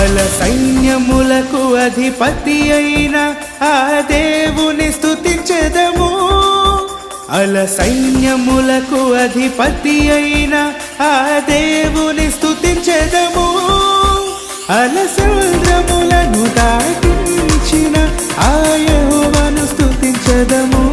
అల సైన్యములకు అధిపతి అయిన ఆ దేవుని స్తుతించెదము. అల సైన్యములకు అధిపతి అయిన ఆ దేవుని స్తుతించెదము. అల సముద్రములను దాటించిన ఆ యెహోవాను స్తుతించెదము.